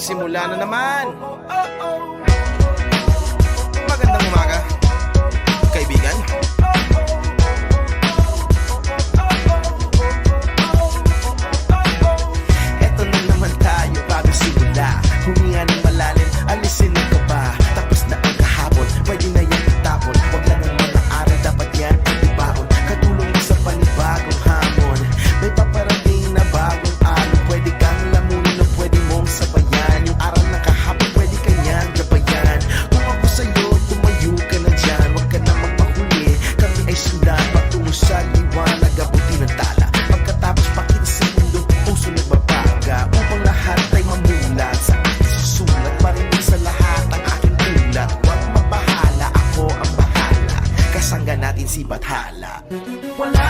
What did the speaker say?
magsisimula na naman. Magandang umaga, kaibigan. Eto na naman tayo bago simula. Huminga ng malalim, alisin ang kaba. Tapos na ang kahapon, pwede na yan itapon. Huwag lang ang mga aral, dapat yan ibaon. Katulong mo sa panibagong hamon. May paparating na bagong alon. Pwede kang lamunin o pwede mong sabayan. Yung aral na kahapon, pwede kanyang gabayan. Kung ako sa'yo, tumayo ka na dyan. Huwag ka na magpahuli, kami ay sundan. Patungo sa liwanag, abuti ng tala. Pagkatapos pakita sa mundo, puso nagbabaga. Upang lahat ay mamulat sa aking susulat. Marinig sa lahat ang aking ulat. Huwag mabahala, ako ang bahala. Kasangga natin si Bathala. Wala